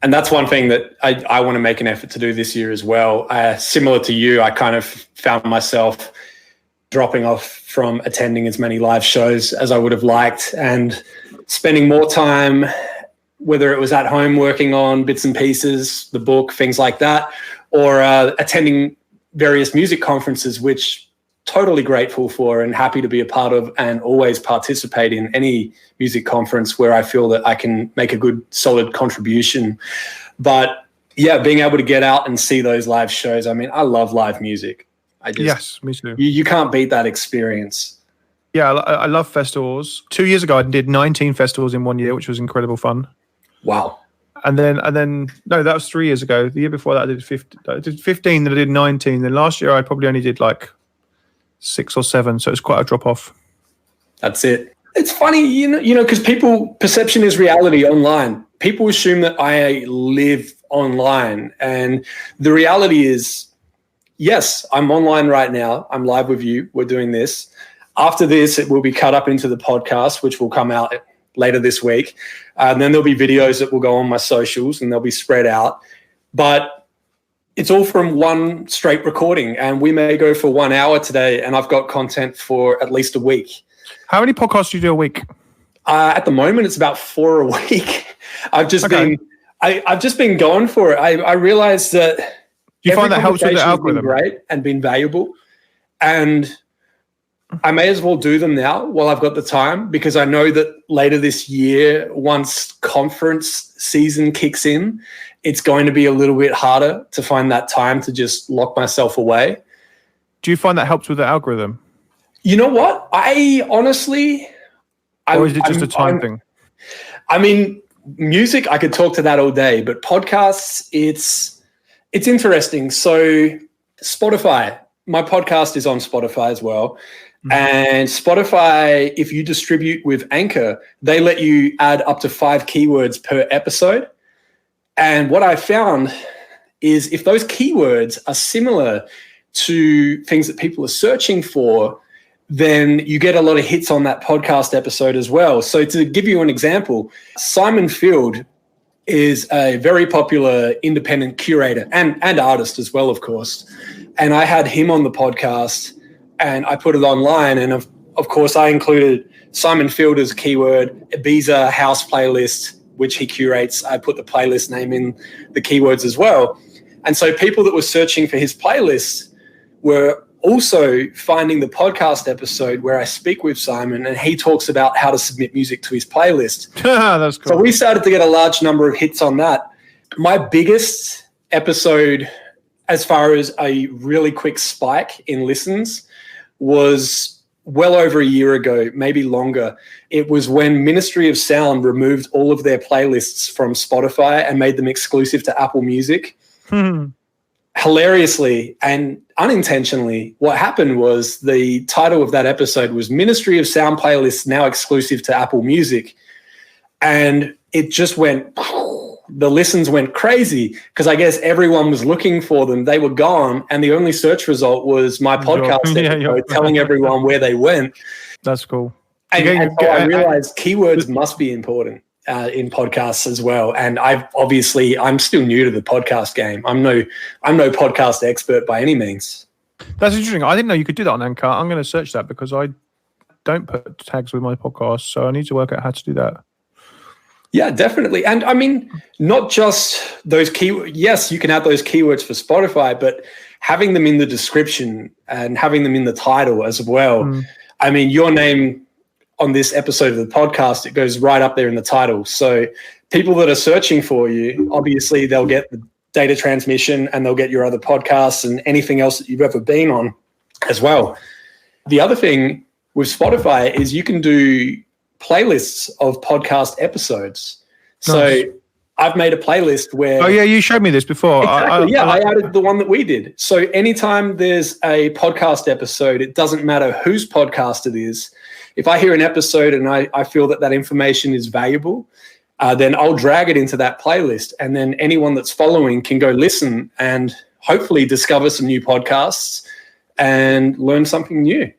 And that's one thing that I want to make an effort to do this year as well. Similar to you, I kind of found myself dropping off from attending as many live shows as I would have liked and spending more time, whether it was at home working on bits and pieces, the book, things like that, or attending various music conferences, which totally grateful for and happy to be a part of, and always participate in any music conference where I feel that I can make a good, solid contribution. But yeah, being able to get out and see those live shows. I mean, I love live music. Yes, me too. You can't beat that experience. Yeah, I love festivals. 2 years ago, I did 19 festivals in 1 year, which was incredible fun. Wow. And then no, that was 3 years ago. The year before that, I did 15, then I did 19. Then last year, I probably only did like 6 or 7, so it's quite a drop off. That's it. It's funny, you know, because perception is reality online. People assume that I live online, and the reality is, yes, I'm online right now. I'm live with you. We're doing this. After this, it will be cut up into the podcast, which will come out later this week. And then there'll be videos that will go on my socials, and they'll be spread out. But it's all from one straight recording, and we may go for 1 hour today, and I've got content for at least a week. How many podcasts do you do a week? At the moment, it's about 4 a week. I've just been going for it. I realized that do you find that helps with the algorithm? Been great and been valuable, and I may as well do them now while I've got the time, because I know that later this year, once conference season kicks in, it's going to be a little bit harder to find that time to just lock myself away. Do you find that helps with the algorithm? You know what? I honestly... Or is it just a time thing? I mean, music, I could talk to that all day, but podcasts, it's interesting. So Spotify, my podcast is on Spotify as well. Mm-hmm. And Spotify, if you distribute with Anchor, they let you add up to 5 keywords per episode. And what I found is if those keywords are similar to things that people are searching for, then you get a lot of hits on that podcast episode as well. So to give you an example, Simon Field is a very popular independent curator and artist as well, of course. And I had him on the podcast and I put it online. And of course, I included Simon Field as a keyword, Ibiza house playlist, which he curates. I put the playlist name in the keywords as well. And so people that were searching for his playlists were also finding the podcast episode where I speak with Simon and he talks about how to submit music to his playlist. That's cool. So we started to get a large number of hits on that. My biggest episode, as far as a really quick spike in listens, was well over a year ago, maybe longer. It was when Ministry of Sound removed all of their playlists from Spotify and made them exclusive to Apple Music. Hilariously and unintentionally, what happened was the title of that episode was Ministry of Sound Playlists Now Exclusive to Apple Music. And it just went, the listens went crazy because I guess everyone was looking for them. They were gone. And the only search result was my podcast episode telling everyone where they went. That's cool. And so I realized keywords must be important in podcasts as well. And I'm still new to the podcast game. I'm no podcast expert by any means. That's interesting. I didn't know you could do that on Anchor. I'm going to search that because I don't put tags with my podcast, so I need to work out how to do that. Yeah, definitely. And I mean, not just those keywords. Yes, you can add those keywords for Spotify, but having them in the description and having them in the title as well. I mean, your name on this episode of the podcast, it goes right up there in the title. So people that are searching for you, obviously they'll get the data transmission and they'll get your other podcasts and anything else that you've ever been on as well. The other thing with Spotify is you can do playlists of podcast episodes. Nice. So I've made a playlist where... Oh, yeah, you showed me this before. Exactly, I added the one that we did. So anytime there's a podcast episode, it doesn't matter whose podcast it is. If I hear an episode and I feel that information is valuable, then I'll drag it into that playlist. And then anyone that's following can go listen and hopefully discover some new podcasts and learn something new.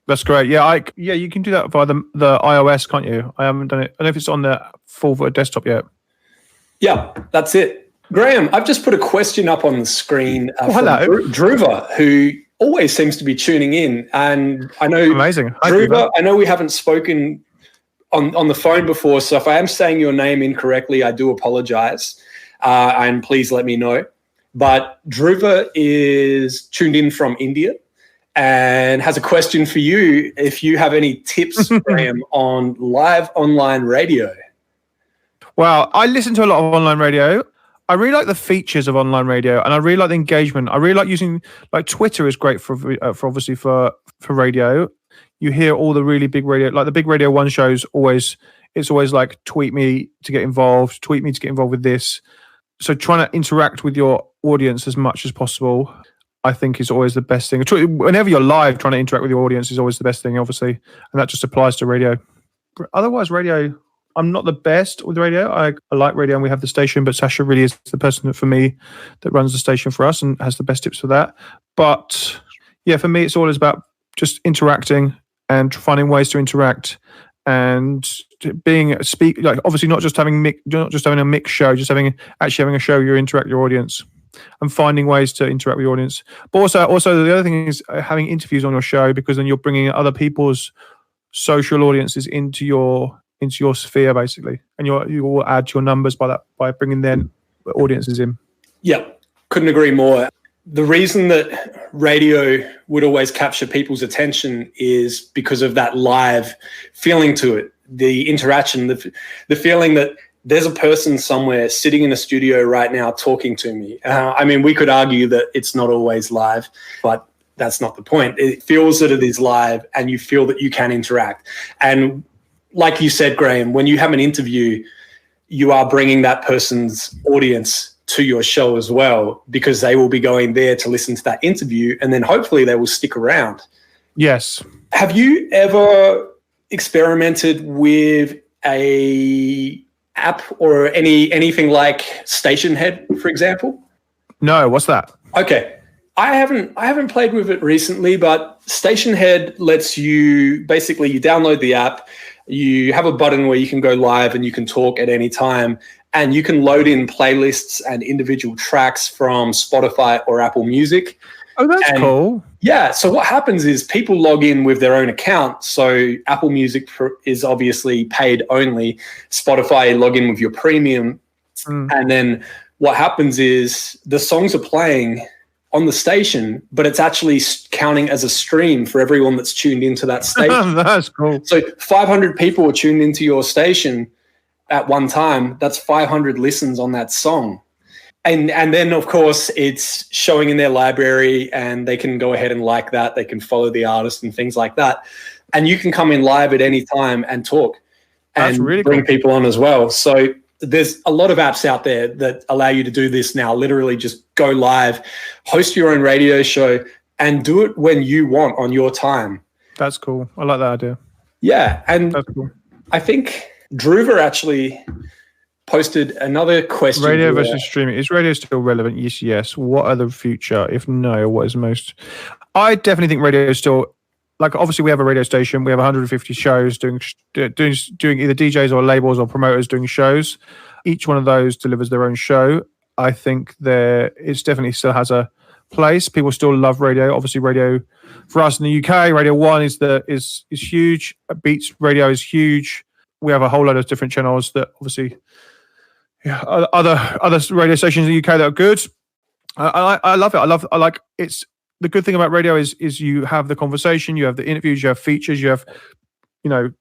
That's great. Yeah, you can do that via the iOS, can't you? I haven't done it. I don't know if it's on the full desktop yet. Yeah, that's it. Graham, I've just put a question up on the screen from Dhruva, who always seems to be tuning in. And I know, amazing. Hi, Dhruva, I know we haven't spoken on the phone before, so if I am saying your name incorrectly, I do apologize. And please let me know. But Dhruva is tuned in from India and has a question for you. If you have any tips, Graham, on live online radio. Well, I listen to a lot of online radio. I really like the features of online radio, and I really like the engagement. I really like using, like, Twitter is great for obviously for radio. You hear all the really big radio, like the big Radio 1 shows. It's always like, tweet me to get involved. Tweet me to get involved with this. So trying to interact with your audience as much as possible, I think, is always the best thing. Whenever you're live, trying to interact with your audience is always the best thing, obviously, and that just applies to radio. Otherwise, radio, I'm not the best with radio. I like radio, and we have the station, but Sasha really is the person for me that runs the station for us and has the best tips for that. But yeah, for me, it's always about just interacting and finding ways to interact and like, obviously not just having a mixed show, just having a show you interact with your audience and finding ways to interact with your audience. But also the other thing is having interviews on your show, because then you're bringing other people's social audiences into your sphere, basically, and you will add to your numbers by bringing their audiences in. Yeah, couldn't agree more. The reason that radio would always capture people's attention is because of that live feeling to it, the interaction, the feeling that there's a person somewhere sitting in a studio right now talking to me. I mean, we could argue that it's not always live, but that's not the point. It feels that it is live, and you feel that you can interact. And like you said, Graham, when you have an interview, you are bringing that person's audience to your show as well, because they will be going there to listen to that interview, and then hopefully they will stick around. Yes. Have you ever experimented with a app or anything like Station Head, for example? No, what's that? Okay. I haven't played with it recently, but Station Head lets you download the app, you have a button where you can go live and you can talk at any time, and you can load in playlists and individual tracks from Spotify or Apple Music. Oh, that's cool. Yeah. So what happens is people log in with their own account. So Apple Music is obviously paid only. Spotify, log in with your premium. And then what happens is the songs are playing on the station, but it's actually counting as a stream for everyone that's tuned into that station. That's cool. So 500 people are tuned into your station at one time. That's 500 listens on that song. And then, of course, it's showing in their library, and they can go ahead and like that. They can follow the artist and things like that. And you can come in live at any time and talk and really bring people on as well. So there's a lot of apps out there that allow you to do this now. Literally just go live, host your own radio show, and do it when you want on your time. That's cool. I like that idea. Yeah. And that's cool. I think Dhruva actually posted another question. Radio versus streaming. Is radio still relevant? Yes. What are the future? If no, what is most? I definitely think radio is still, like, obviously we have a radio station. We have 150 shows doing either DJs or labels or promoters doing shows. Each one of those delivers their own show. I think it definitely still has a place. People still love radio. Obviously, radio for us in the UK, Radio 1 is huge. Beats Radio is huge. We have a whole lot of different channels that obviously, other radio stations in the UK that are good. I love it. I like it's the good thing about radio is you have the conversation, you have the interviews, you have features, you have,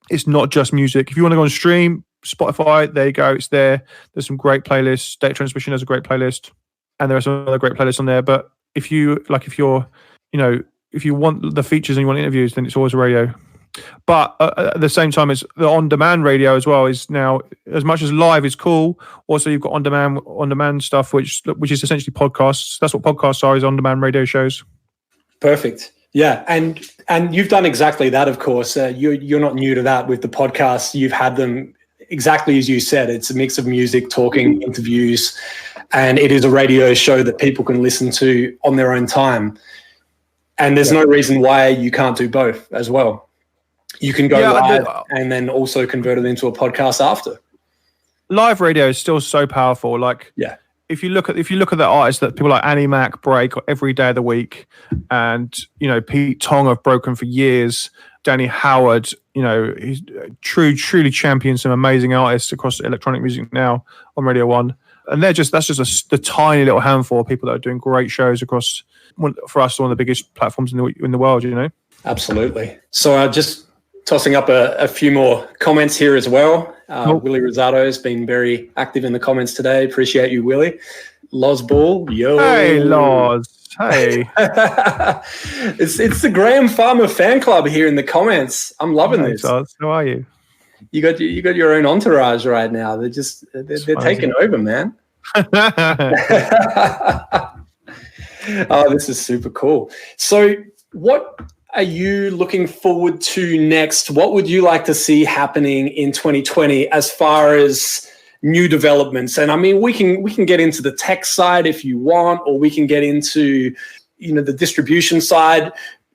it's not just music. If you want to go on stream, Spotify, there you go, it's there. There's some great playlists. Data Transmission has a great playlist, and there are some other great playlists on there. But if you want the features and you want interviews, then it's always radio. But at the same time, it's the on-demand radio as well is now, as much as live is cool, also you've got on-demand stuff, which is essentially podcasts. That's what podcasts are, is on-demand radio shows. Perfect. Yeah, and you've done exactly that, of course. You're not new to that with the podcasts. You've had them exactly as you said. It's a mix of music, talking, interviews, and it is a radio show that people can listen to on their own time. And there's no reason why you can't do both as well. You can go live and then also convert it into a podcast after. live radio is still so powerful. Like, Yeah. if you look at the artists that people like Annie Mac break every day of the week, and Pete Tong have broken for years, Danny Howard, he's truly champions some amazing artists across electronic music now on Radio 1, and that's just the tiny little handful of people that are doing great shows across, for us, one of the biggest platforms in the world. Absolutely. So just tossing up a few more comments here as well. Willie Rosado has been very active in the comments today. Appreciate you, Willie. Loz Bull, yo. Hey, Loz. Hey. It's the Grahame Farmer fan club here in the comments. I'm loving this. Loz. How are you? You got your own entourage right now. They're taking over, man. Oh, this is super cool. So what are you looking forward to next? What would you like to see happening in 2020 as far as new developments? And I mean, we can get into the tech side if you want, or we can get into the distribution side.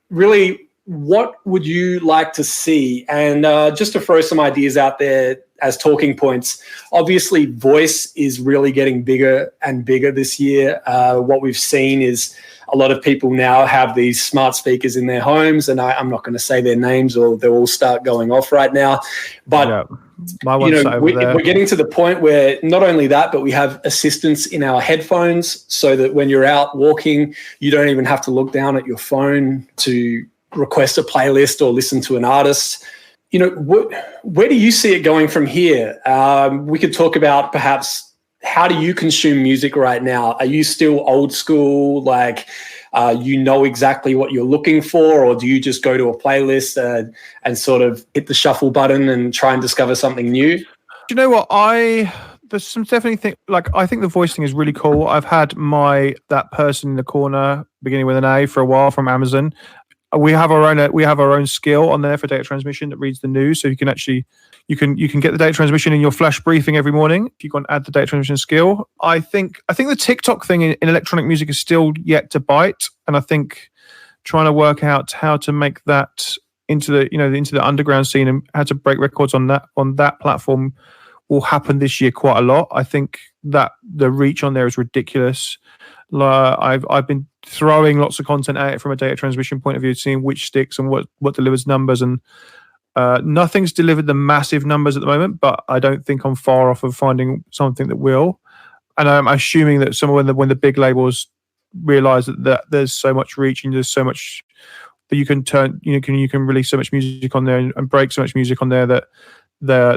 Really, what would you like to see? And just to throw some ideas out there as talking points, obviously voice is really getting bigger and bigger this year. What we've seen is a lot of people now have these smart speakers in their homes, and I'm not going to say their names or they'll all start going off right now. But we're getting to the point where not only that, but we have assistants in our headphones, so that when you're out walking, you don't even have to look down at your phone to request a playlist or listen to an artist. Where do you see it going from here? We could talk about perhaps, how do you consume music right now? Are you still old school, like exactly what you're looking for, or do you just go to a playlist and sort of hit the shuffle button and try and discover something new? Do you know what? There's some definitely things, like, I think the voice thing is really cool. I've had that person in the corner beginning with an A for a while from Amazon. We have our own skill on there for data transmission that reads the news, so you can actually you can get the data transmission in your flash briefing every morning if you can add the data transmission skill. I think the TikTok thing in electronic music is still yet to bite, and I think trying to work out how to make that into the underground scene and how to break records on that platform will happen this year quite a lot. I think that the reach on there is ridiculous. I've been throwing lots of content at it from a data transmission point of view, seeing which sticks and what delivers numbers, and nothing's delivered the massive numbers at the moment, but I don't think I'm far off of finding something that will. And I'm assuming that when the big labels realize that there's so much reach and there's so much that you can turn, you can release so much music on there and break so much music on there that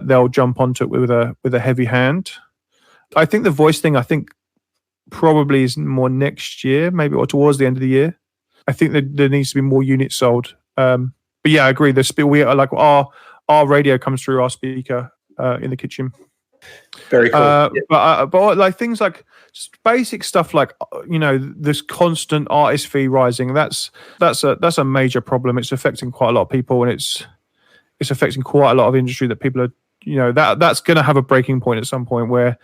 they'll jump onto it with a heavy hand. I think the voice thing, probably is more next year, maybe, or towards the end of the year. I think that there needs to be more units sold. But yeah, I agree. We are like our radio comes through our speaker in the kitchen. Very cool. But like things like basic stuff like this constant artist fee rising. That's a major problem. It's affecting quite a lot of people, and it's affecting quite a lot of industry that people are that's going to have a breaking point at some point where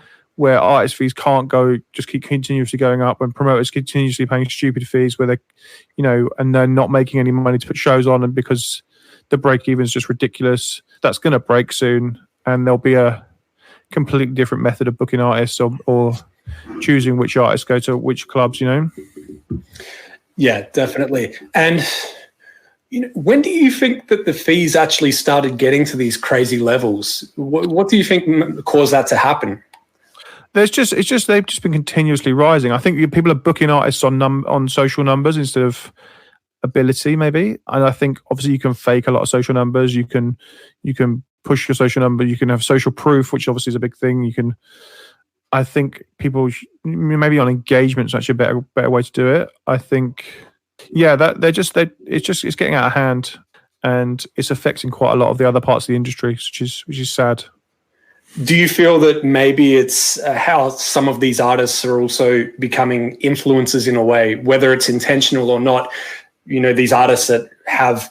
artist fees can't keep continuously going up, and promoters continuously paying stupid fees where and they're not making any money to put shows on, and because the break even is just ridiculous. That's going to break soon, and there'll be a completely different method of booking artists or choosing which artists go to which clubs. Yeah, definitely. And when do you think that the fees actually started getting to these crazy levels? What do you think caused that to happen? They've just been continuously rising. I think people are booking artists on social numbers instead of ability, maybe. And I think obviously you can fake a lot of social numbers. You can push your social number. You can have social proof, which obviously is a big thing. I think people maybe on engagement is actually a better way to do it. I think, yeah, it's getting out of hand, and it's affecting quite a lot of the other parts of the industry, which is sad. Do you feel that maybe it's how some of these artists are also becoming influencers in a way, whether it's intentional or not? These artists that have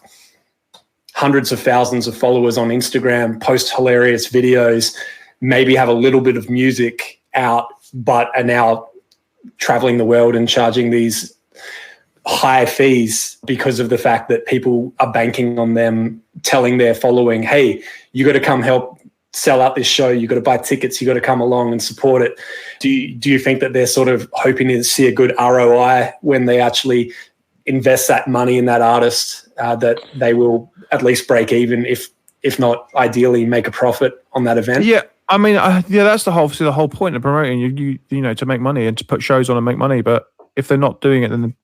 hundreds of thousands of followers on Instagram, post hilarious videos, maybe have a little bit of music out, but are now traveling the world and charging these high fees because of the fact that people are banking on them telling their following, hey, you got to come help sell out this show. You got to buy tickets. You got to come along and support it. Do you think that they're sort of hoping to see a good ROI when they actually invest that money in that artist, that they will at least break even, if not ideally make a profit on that event? Yeah. I mean, that's obviously the whole point of promoting. You know, to make money and to put shows on and make money. But if they're not doing it, then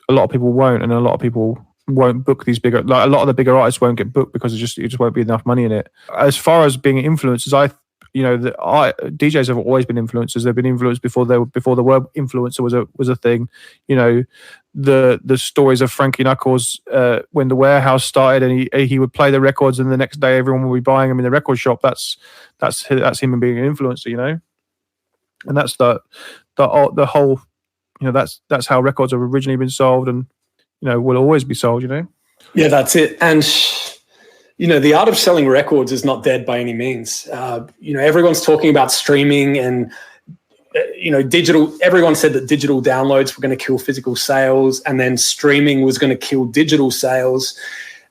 a lot of people won't, and a lot of people won't book these bigger. Like a lot of the bigger artists won't get booked because it just won't be enough money in it. As far as being influencers, DJs have always been influencers. They've been influenced before the word influencer was a thing. You know, the stories of Frankie Knuckles when the Warehouse started, and he would play the records, and the next day everyone would be buying them in the record shop. That's him being an influencer, you know, and that's the whole. You know, that's how records have originally been sold, and you know will always be sold. You know. Yeah, that's it. And you know, the art of selling records is not dead by any means. You know, everyone's talking about streaming and you know, digital. Everyone said that digital downloads were going to kill physical sales, and then streaming was going to kill digital sales.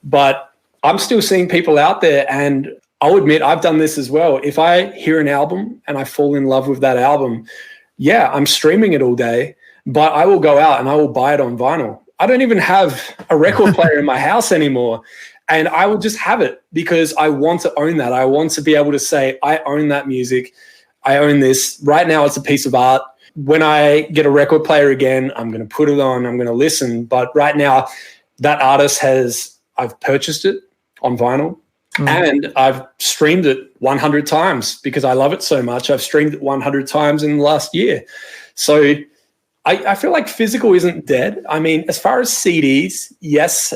But I'm still seeing people out there, and I'll admit I've done this as well. If I hear an album and I fall in love with that album, yeah, I'm streaming it all day. But I will go out and I will buy it on vinyl. I don't even have a record player in my house anymore. And I will just have it because I want to own that. I want to be able to say, I own that music. I own this. Right now it's a piece of art. When I get a record player again, I'm going to put it on. I'm going to listen. But right now that artist I've purchased it on vinyl and I've streamed it 100 times because I love it so much. I've streamed it 100 times in the last year. So I feel like physical isn't dead. I mean, as far as CDs, yes,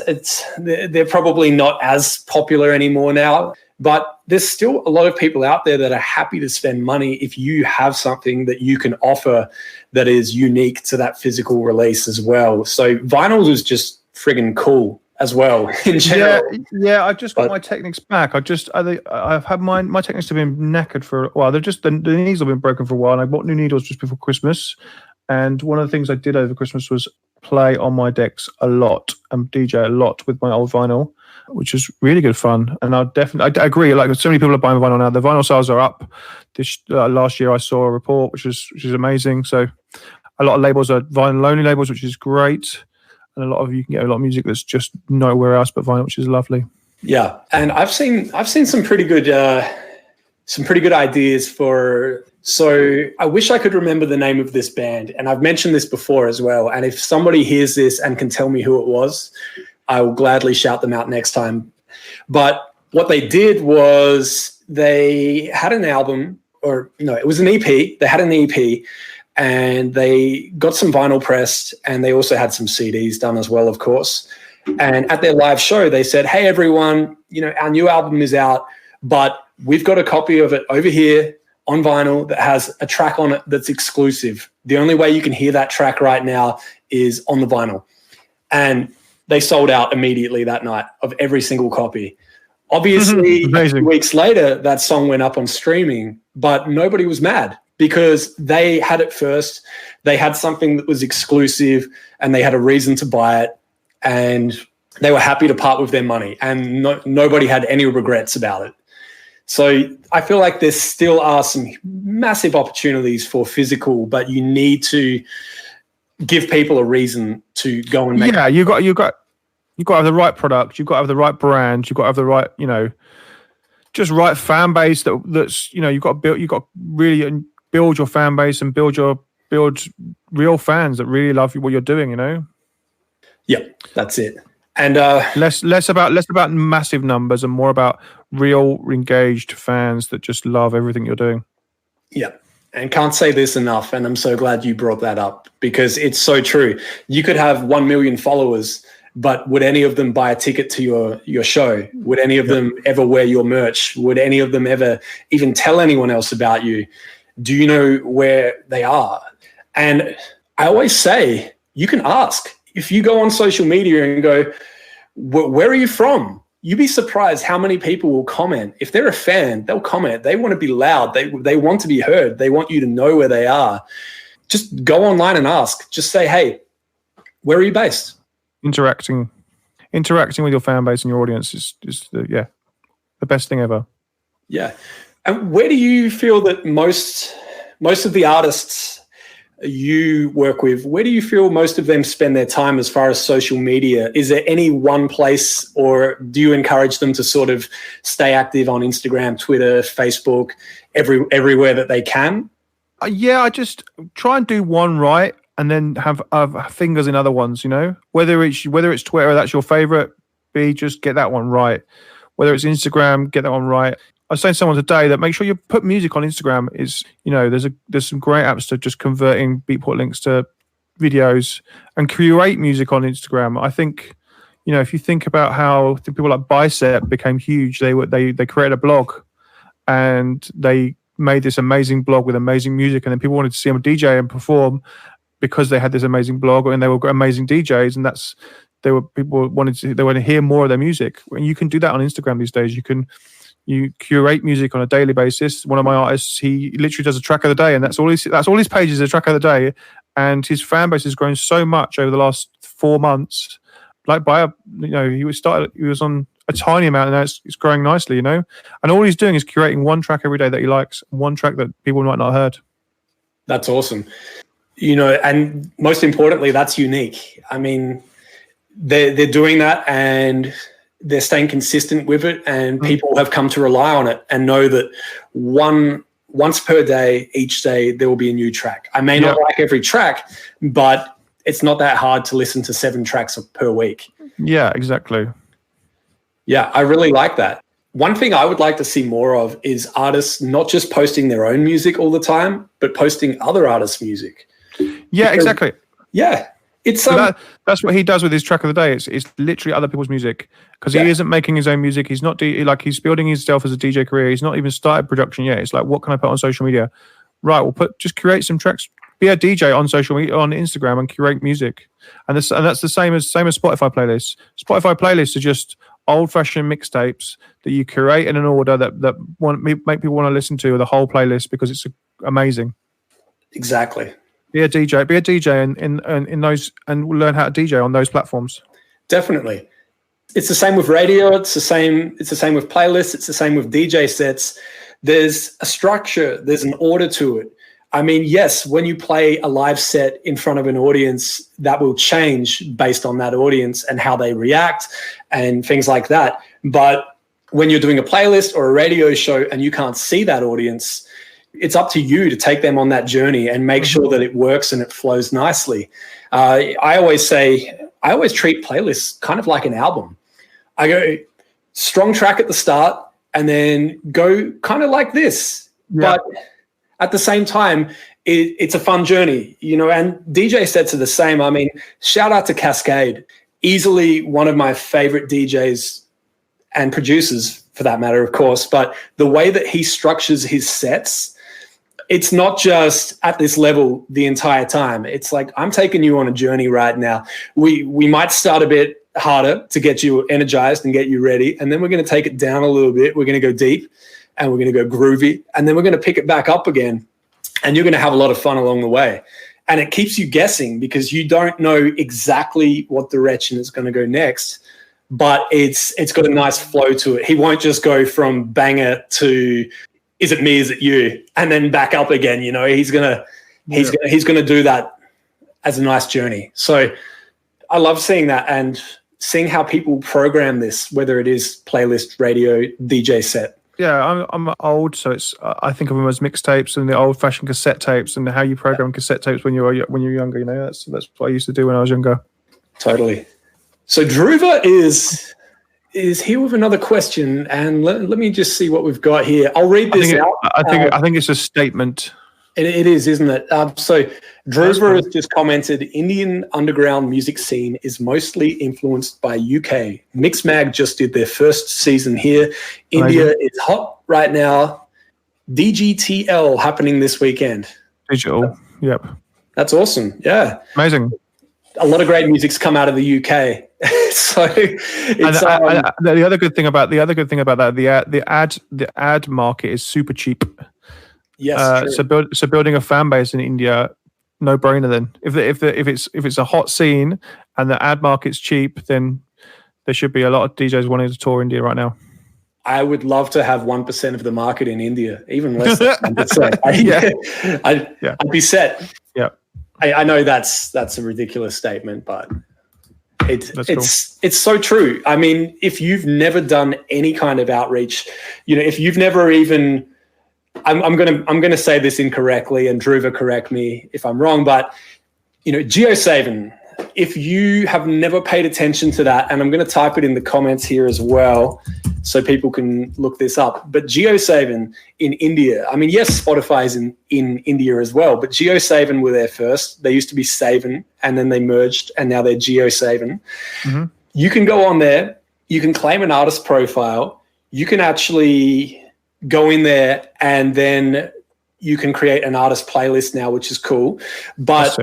they're probably not as popular anymore now, but there's still a lot of people out there that are happy to spend money if you have something that you can offer that is unique to that physical release as well. So vinyl is just friggin' cool as well in general. Yeah. I've just got my Technics back. I've had my Technics have been knackered for a while. The needles have been broken for a while, and I bought new needles just before Christmas. And one of the things I did over Christmas was play on my decks a lot and DJ a lot with my old vinyl, which is really good fun. And I agree. Like so many people are buying vinyl now. The vinyl sales are up. This last year I saw a report, which is amazing. So a lot of labels are vinyl only labels, which is great. And a lot of you can get a lot of music that's just nowhere else but vinyl, which is lovely. Yeah, and I've seen some pretty good ideas for. So I wish I could remember the name of this band, and I've mentioned this before as well. And if somebody hears this and can tell me who it was, I will gladly shout them out next time. But what they did was they had an album, or no, it was an EP. They had an EP, and they got some vinyl pressed, and they also had some CDs done as well, of course. And at their live show, they said, "Hey everyone, you know, our new album is out, but we've got a copy of it over here on vinyl that has a track on it that's exclusive. The only way you can hear that track right now is on the vinyl." And they sold out immediately that night of every single copy. Obviously, a few weeks later, that song went up on streaming, but nobody was mad because they had it first. They had something that was exclusive and they had a reason to buy it, and they were happy to part with their money, and nobody had any regrets about it. So I feel like there still are some massive opportunities for physical, but you need to give people a reason to go and make. Yeah, you got to have the right product. You've got to have the right brand. You've got to have the right, you know, just right fan base. That's you know you've got to really build your fan base and build real fans that really love what you're doing. You know. Yeah, that's it. And less about massive numbers and more about real engaged fans that just love everything you're doing. Yeah, and can't say this enough, and I'm so glad you brought that up because it's so true. You could have 1 million followers, but would any of them buy a ticket to your show? Would any of them ever wear your merch? Would any of them ever even tell anyone else about you? Do you know where they are? And I always say, you can ask. If you go on social media and go, "Where are you from?" You'd be surprised how many people will comment. If they're a fan, they'll comment. They want to be loud. They want to be heard. They want you to know where they are. Just go online and ask. Just say, "Hey, where are you based?" Interacting with your fan base and your audience is the best thing ever. Yeah. And where do you feel that most of the artists you work with, where do you feel most of them spend their time as far as social media? Is there any one place, or do you encourage them to sort of stay active on Instagram, Twitter, Facebook, everywhere that they can? Yeah, I just try and do one right, and then have fingers in other ones. Whether it's Twitter, that's your favorite. B, just get that one right. Whether it's Instagram, get that one right. I was saying to someone today that make sure you put music on Instagram. There's some great apps to just converting Beatport links to videos and create music on Instagram. I think, if you think about how people like Bicep became huge, they created a blog and they made this amazing blog with amazing music, and then people wanted to see them DJ and perform because they had this amazing blog and they were amazing DJs, and people wanted to hear more of their music. And you can do that on Instagram these days. You curate music on a daily basis. One of my artists, he literally does a track of the day, and that's all his pages, a track of the day. And his fan base has grown so much over the last 4 months. He was on a tiny amount, and now it's growing nicely, And all he's doing is curating one track every day that he likes, one track that people might not have heard. That's awesome. And most importantly, that's unique. I mean, they're doing that, and they're staying consistent with it, and people have come to rely on it and know that once per day, each day, there will be a new track. I may not like every track, but it's not that hard to listen to 7 tracks per week. Yeah, exactly. Yeah, I really like that. One thing I would like to see more of is artists not just posting their own music all the time, but posting other artists' music. Yeah, exactly. Yeah. It's that's what he does with his track of the day. It's literally other people's music, because he isn't making his own music. He's not he's building himself as a DJ career. He's not even started production yet. It's like, what can I put on social media? Right, we'll just create some tracks. Be a DJ on social media, on Instagram, and curate music. And that's the same as Spotify playlists. Spotify playlists are just old-fashioned mixtapes that you curate in an order that make people want to listen to the whole playlist because it's amazing. Exactly. Be a DJ in those, and learn how to DJ on those platforms. Definitely. It's the same with radio. It's the same with playlists. It's the same with DJ sets. There's a structure. There's an order to it. I mean, yes, when you play a live set in front of an audience, that will change based on that audience and how they react and things like that. But when you're doing a playlist or a radio show and you can't see that audience, it's up to you to take them on that journey and make sure that it works and it flows nicely. I always treat playlists kind of like an album. I go strong track at the start and then go kind of like this. Yeah. But at the same time, it's a fun journey, and DJ sets are the same. I mean, shout out to Cascade, easily one of my favorite DJs and producers for that matter, of course, but the way that he structures his sets, it's not just at this level the entire time. It's like, I'm taking you on a journey right now. We might start a bit harder to get you energized and get you ready, and then we're going to take it down a little bit. We're going to go deep and we're going to go groovy, and then we're going to pick it back up again, and you're going to have a lot of fun along the way. And it keeps you guessing because you don't know exactly what direction it's going to go next, but it's got a nice flow to it. He won't just go from banger to is it me, is it you, and then back up again. He's gonna do that as a nice journey. So I love seeing that and seeing how people program this, whether it is playlist, radio, DJ set. Yeah, I'm old, so it's I think of them as mixtapes and the old-fashioned cassette tapes, and how you program cassette tapes when you're younger. That's what I used to do when I was younger. Totally. So Dhruva is here with another question, and let me just see what we've got here. I'll read this out. I think it's a statement. It is, isn't it? So Dhruva has just commented, Indian underground music scene is mostly influenced by UK. Mixmag just did their first season here. India is hot right now. DGTL happening this weekend. Digital, yep. That's awesome, yeah. Amazing. A lot of great music's come out of the UK. So it's, the other good thing about that, the ad market is super cheap. Yes. So building a fan base in India, no brainer. Then if it's a hot scene and the ad market's cheap, then there should be a lot of DJs wanting to tour India right now. I would love to have 1% of the market in India, even less than 1%. I'd be set. Yeah. I know that's a ridiculous statement, but it's so true. I mean, if you've never done any kind of outreach, if you've never even, I'm gonna say this incorrectly, and Dhruva, correct me if I'm wrong, but GeoSavin, if you have never paid attention to that, and I'm going to type it in the comments here as well so people can look this up, but GeoSavin in India, I mean, yes, Spotify is in India as well, but GeoSavin were there first. They used to be Savin, and then they merged, and now they're GeoSavin. Mm-hmm. You can go on there, you can claim an artist profile, you can actually go in there, and then you can create an artist playlist now, which is cool. But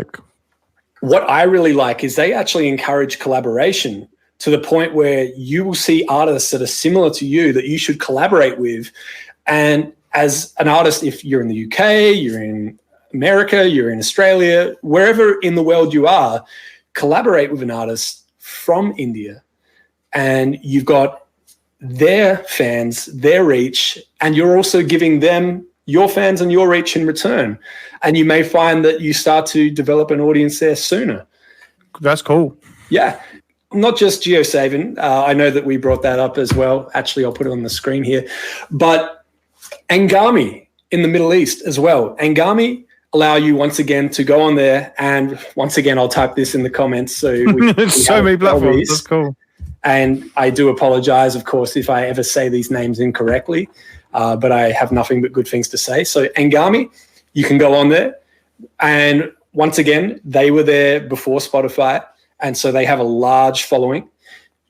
what I really like is they actually encourage collaboration to the point where you will see artists that are similar to you that you should collaborate with. And as an artist, if you're in the UK, you're in America, you're in Australia, wherever in the world you are, collaborate with an artist from India. And you've got their fans, their reach, and you're also giving them your fans and your reach in return. And you may find that you start to develop an audience there sooner. That's cool. Yeah. Not just GeoSavin. I know that we brought that up as well. Actually, I'll put it on the screen here. But Grahame in the Middle East as well. Grahame allow you once again to go on there. And once again, I'll type this in the comments. So we so many platforms. That's cool. And I do apologize, of course, if I ever say these names incorrectly. But I have nothing but good things to say. So Grahame, you can go on there. And once again, they were there before Spotify. And so they have a large following.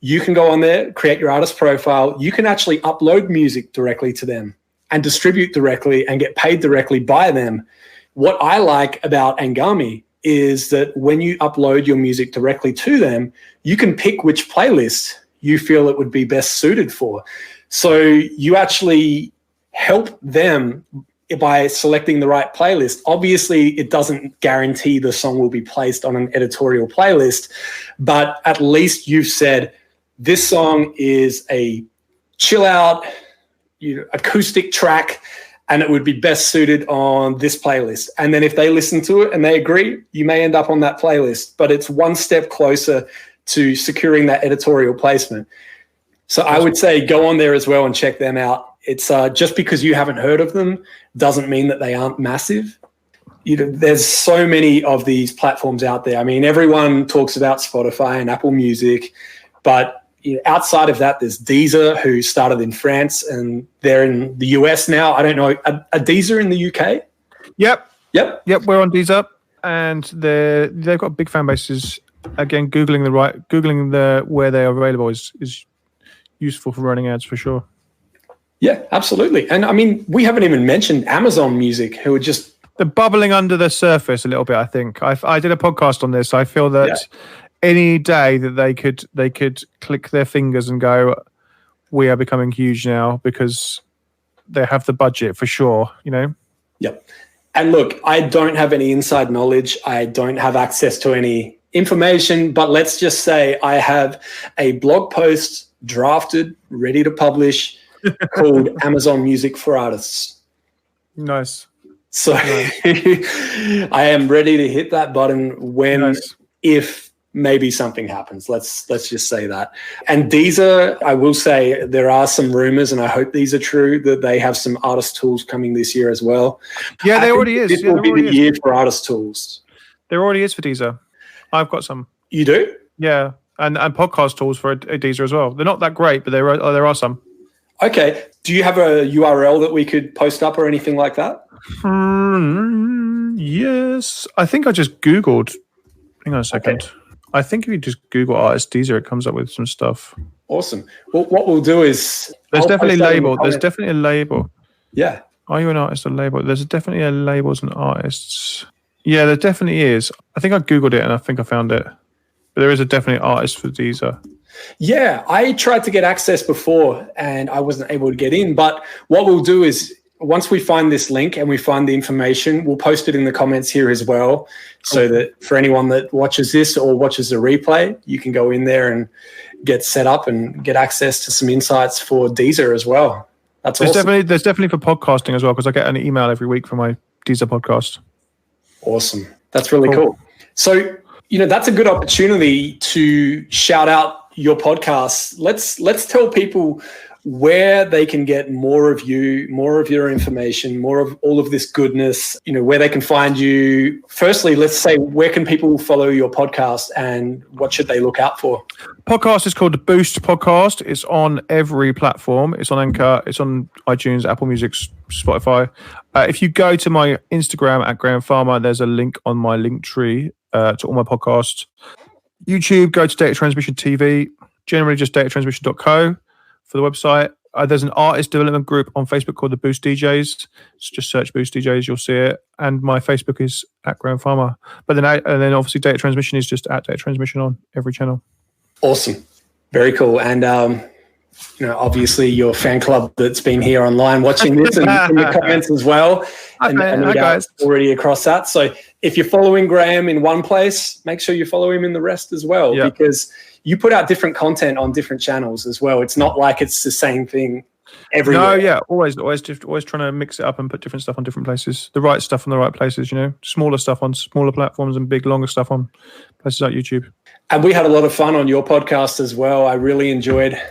You can go on there, create your artist profile. You can actually upload music directly to them and distribute directly and get paid directly by them. What I like about Grahame is that when you upload your music directly to them, you can pick which playlist you feel it would be best suited for. So you actually help them by selecting the right playlist. Obviously, it doesn't guarantee the song will be placed on an editorial playlist, but at least you've said, this song is a chill out, acoustic track, and it would be best suited on this playlist. And then if they listen to it and they agree, you may end up on that playlist, but it's one step closer to securing that editorial placement. So I would say go on there as well and check them out. It's just because you haven't heard of them doesn't mean that they aren't massive. There's so many of these platforms out there. I mean, everyone talks about Spotify and Apple Music, but outside of that, there's Deezer, who started in France and they're in the US now. I don't know. Are Deezer in the UK? Yep. We're on Deezer, and they've got big fan bases. Again, googling where they are available is useful for running ads for sure. Yeah, absolutely. And I mean, we haven't even mentioned Amazon Music, who are just... They're bubbling under the surface a little bit, I think. I did a podcast on this. I feel that any day that they could click their fingers and go, we are becoming huge now, because they have the budget for sure, Yep. And look, I don't have any inside knowledge. I don't have access to any information, but let's just say I have a blog post drafted, ready to publish, called Amazon Music for Artists. Nice. So I am ready to hit that button when, if maybe something happens. Let's just say that. And Deezer, I will say there are some rumors, and I hope these are true, that they have some artist tools coming this year as well. Yeah, there already is. This will be the year for artist tools. There already is for Deezer. I've got some. You do? Yeah, and podcast tools for a Deezer as well. They're not that great, but there are some. Okay. Do you have a URL that we could post up or anything like that? Yes. I think I just Googled. Hang on a second. Okay. I think if you just Google artist Deezer, it comes up with some stuff. Awesome. Well, what we'll do is... There's definitely a label. Yeah. Are you an artist or label? There's definitely a labels and artists. Yeah, there definitely is. I think I Googled it and I think I found it. But there is a definitely artist for Deezer. Yeah, I tried to get access before and I wasn't able to get in. But what we'll do is once we find this link and we find the information, we'll post it in the comments here as well, so that for anyone that watches this or watches the replay, you can go in there and get set up and get access to some insights for Deezer as well. That's awesome. There's definitely for podcasting as well, because I get an email every week for my Deezer podcast. Awesome. That's really cool. So, that's a good opportunity to shout out your podcast. Let's tell people where they can get more of you, more of your information, more of all of this goodness, where they can find you. Firstly, let's say, where can people follow your podcast and what should they look out for? Podcast is called the Boost Podcast. It's on every platform. It's on Anchor. It's on iTunes, Apple Music, Spotify. If you go to my Instagram at Grahame Farmer, there's a link on my link tree to all my podcasts. YouTube, go to Data Transmission TV, generally just datatransmission.co for the website. There's an artist development group on Facebook called the Boost DJs. So just search Boost DJs, you'll see it. And my Facebook is at Grahame Farmer. But then obviously Data Transmission is just at Data Transmission on every channel. Awesome. Very cool. And, obviously your fan club that's been here online watching this and in the comments as well. Hi guys. Already across that. So if you're following Grahame in one place, make sure you follow him in the rest as well, because you put out different content on different channels as well. It's not like it's the same thing everywhere. No, yeah, always trying to mix it up and put different stuff on different places. The right stuff on the right places, smaller stuff on smaller platforms and longer stuff on places like YouTube. And we had a lot of fun on your podcast as well. I really enjoyed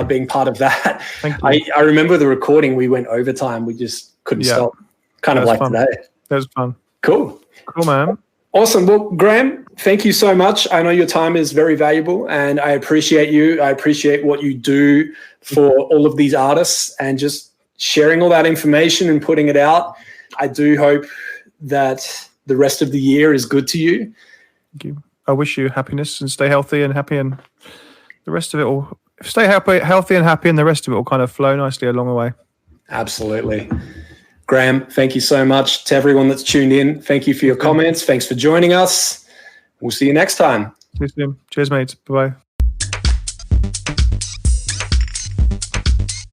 being part of that. Thank you. I remember the recording, we went overtime. We just couldn't stop, kind of like fun. Today. That was fun. Cool, man. Awesome. Well, Grahame, thank you so much. I know your time is very valuable and I appreciate you. I appreciate what you do for all of these artists and just sharing all that information and putting it out. I do hope that the rest of the year is good to you. Thank you. I wish you happiness and stay healthy and happy, and the rest of it will stay healthy and happy, and the rest of it will kind of flow nicely along the way. Absolutely. Grahame, thank you so much. To everyone that's tuned in, thank you for your comments. Thanks for joining us. We'll see you next time. Cheers, mate. Bye-bye.